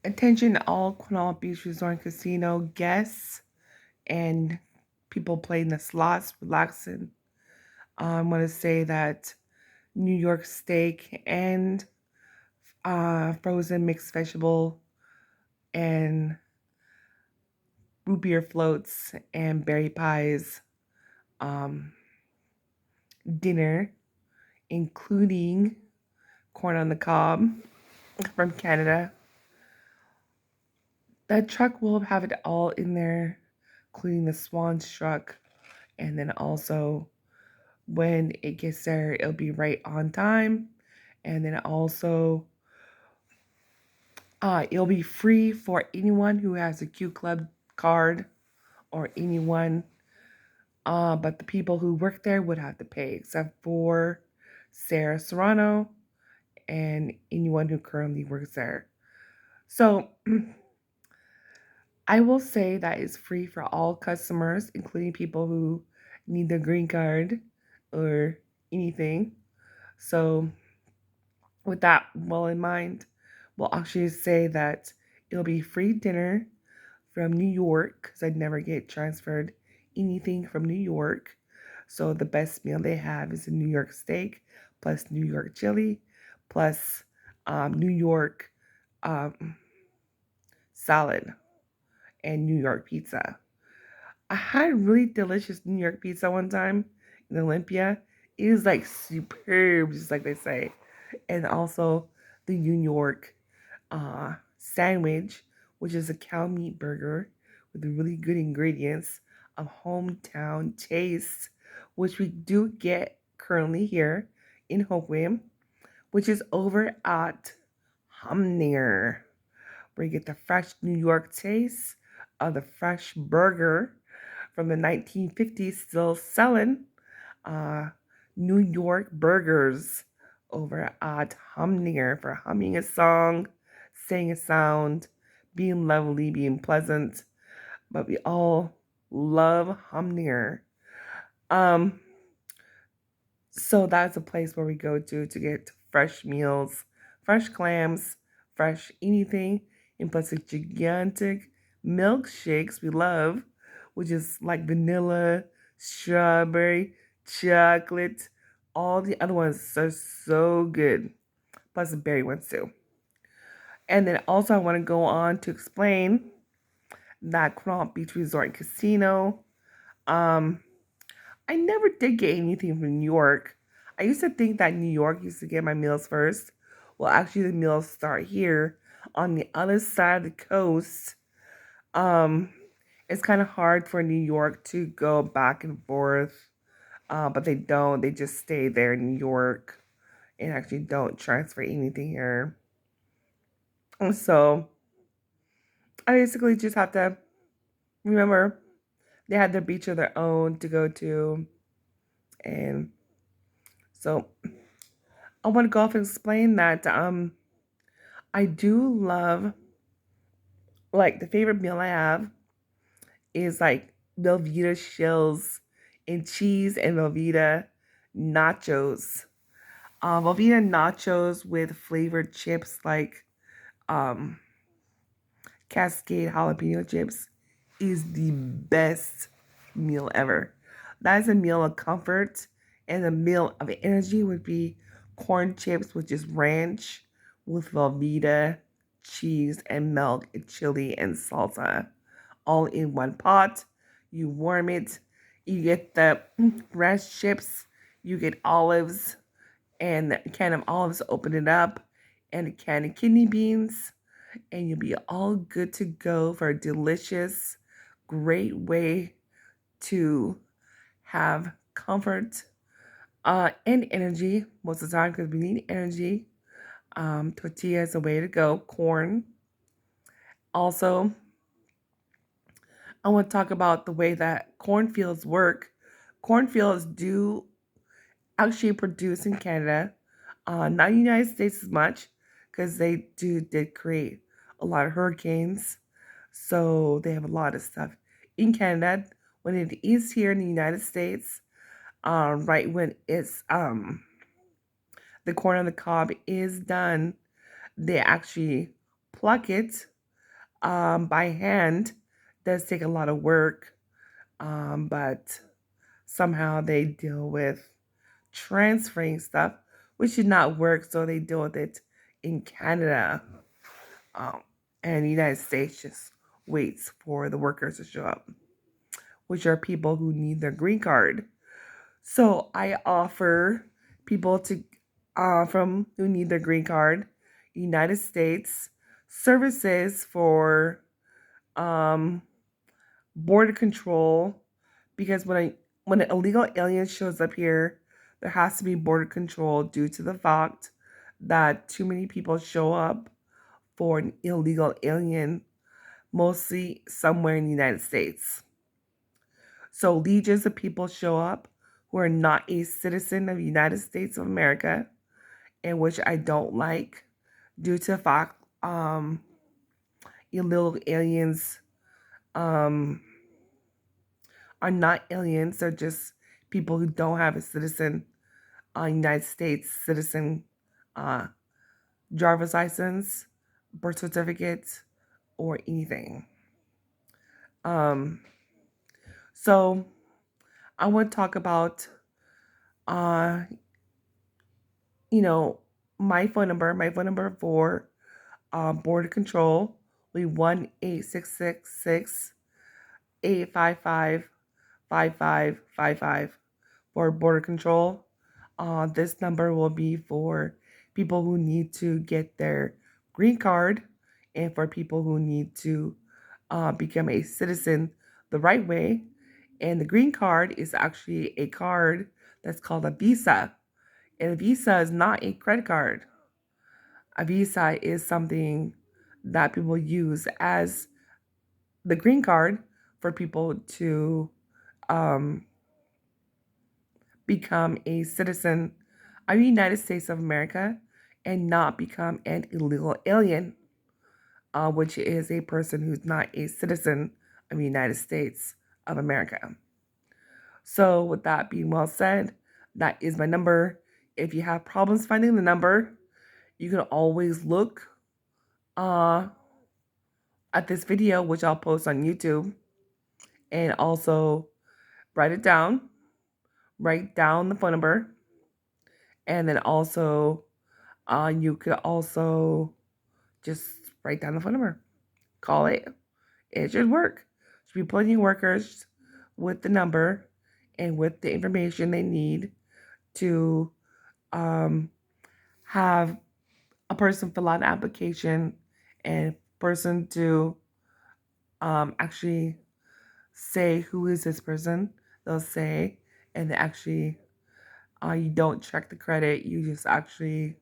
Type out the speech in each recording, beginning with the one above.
Attention all Quinault Beach Resort and Casino guests and people playing the slots, relaxing. I want to say that New York steak and frozen mixed vegetable and root beer floats and berry pies um, dinner, including corn on the cob from Canada. That truck will have it all in there, including the Swan's truck. And then also, when it gets there, it'll be right on time. And then also, it'll be free for anyone who has a Q Club card or anyone. But the people who work there would have to pay, except for Sarah Serrano and anyone who currently works there. So I will say that it's free for all customers, including people who need their green card or anything. So, with that well in mind, we'll actually say that it'll be free dinner from New York because I'd never get transferred anything from New York. So, the best meal they have is a New York steak plus New York chili plus New York um, salad and New York pizza. I had really delicious New York pizza one time in Olympia. It is like superb, just like they say. And also the New York sandwich, which is a cow meat burger with really good ingredients of hometown taste, which we do get currently here in Hoquiam, which is over at Humner, where you get the fresh New York taste of the fresh burger from the 1950s, still selling uh, New York burgers over at Humner for humming a song, saying a sound, being lovely, being pleasant. But we all love Humner. Um, so that's a place where we go to get fresh meals, fresh clams, fresh anything, and plus the gigantic milkshakes we love, which is like vanilla, strawberry, chocolate. All the other ones are so good. Plus the berry ones too. And then also I want to go on to explain that Connaught Beach Resort and Casino. Um, I never did get anything from New York. I used to think that New York used to get my meals first. Well, actually, the meals start here on the other side of the coast. Um, it's kind of hard for New York to go back and forth, but they don't. They just stay there in New York and actually don't transfer anything here. And so I basically just have to remember they had their beach of their own to go to, and so I want to go off and explain that I do love, like, the favorite meal I have is like Velveeta shells and cheese and Velveeta nachos. Velveeta nachos with flavored chips like um Cascade jalapeno chips is the best meal ever. That is a meal of comfort, and a meal of energy would be corn chips, which is ranch with Velveeta, cheese, and milk, and chili, and salsa, all in one pot. You warm it. You get the ranch chips. You get olives and a can of olives. Open it up, and a can of kidney beans, and you'll be all good to go for a delicious, great way to have comfort and energy most of the time because we need energy. Tortilla is a way to go. Corn. Also, I want to talk about the way that cornfields work. Cornfields do actually produce in Canada, not in the United States as much because they did create a lot of hurricanes. So they have a lot of stuff in Canada. When it is here in the United States, right when it's the corn on the cob is done, they actually pluck it by hand does take a lot of work, but somehow they deal with transferring stuff, which should not work, so they deal with it in Canada. Um, and the United States just waits for the workers to show up, which are people who need their green card. So I offer people to from who need their green card, United States, services for um, border control, because when an illegal alien shows up here, there has to be border control due to the fact that too many people show up for an illegal alien, mostly somewhere in the United States. So legions of people show up who are not a citizen of the United States of America, and which I don't like due to the fact illegal aliens um, are not aliens. They're just people who don't have a citizen, United States citizen uh, driver's license, birth certificate, or anything. Um, so I want to talk about, uh, you know, my phone number. My phone number for border control will be 1-866-855-5555 for border control. This number will be for people who need to get their green card and for people who need to become a citizen the right way. And the green card is actually a card that's called a visa. And a visa is not a credit card. A visa is something that people use as the green card for people to um, become a citizen of the United States of America and not become an illegal alien, which is a person who's not a citizen of the United States of America. So, with that being well said, that is my number. If you have problems finding the number, you can always look uh, at this video, which I'll post on YouTube, and also write it down, write down the phone number, and then also you could also just write down the phone number, call it. It should work. Should be plenty of workers with the number and with the information they need to have a person fill out an application and person to actually say who is this person. They'll say, and they actually you don't check the credit. You just actually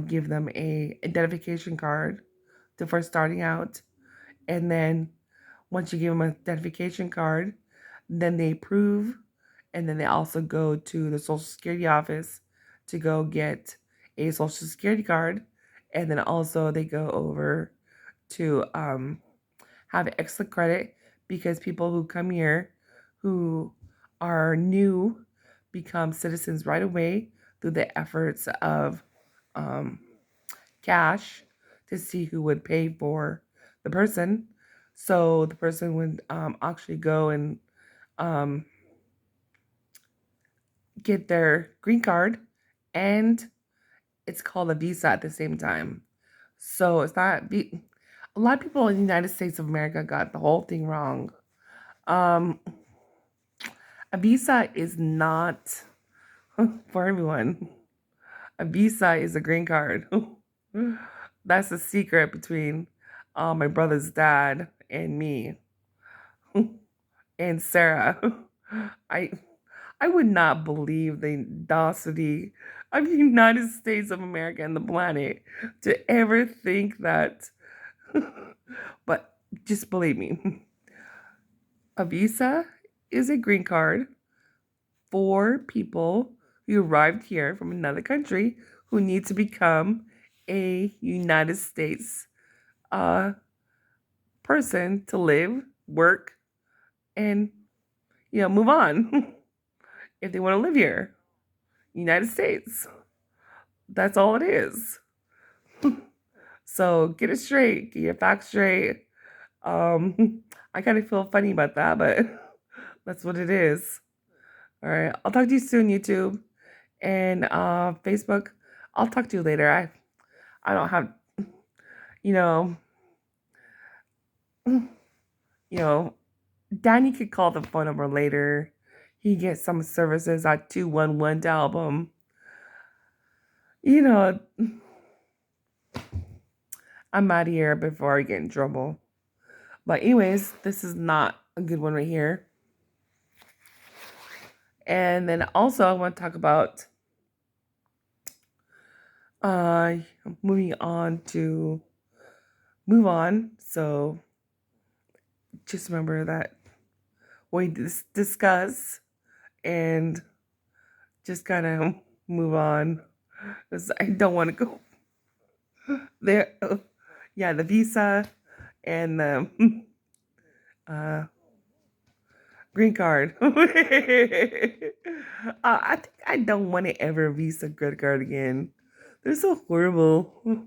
give them a identification card to first starting out, and then once you give them an identification card, then they approve, and then they also go to the Social Security office to go get a Social Security card, and then also they go over to have extra credit because people who come here who are new become citizens right away through the efforts of um, cash to see who would pay for the person. So the person would actually go and um, get their green card, and it's called a visa at the same time. So it's not. A lot of people in the United States of America got the whole thing wrong. Um, a visa is not for everyone. A visa is a green card. That's a secret between my brother's dad and me and Sarah. I I would not believe the audacity of the United States of America and the planet to ever think that. But just believe me, a visa is a green card for people who arrived here from another country who need to become a United States uh, person to live, work, and move on if they want to live here, United States. That's all it is. So get it straight, get your facts straight. I kind of feel funny about that, but that's what it is. All right. I'll talk to you soon, YouTube and Facebook. I'll talk to you later. I don't have, you know, you know, Danny could call the phone number later. He gets some services at 211 to help him. You know, I'm out of here before I get in trouble. But anyways, this is not a good one right here. And then also I want to talk about uh moving on to move on. So just remember that we discuss and just gotta move on. 'Cause I don't want to go there. Yeah, the visa and the uh, green card. I think I don't want to ever visa credit card again. They're so horrible.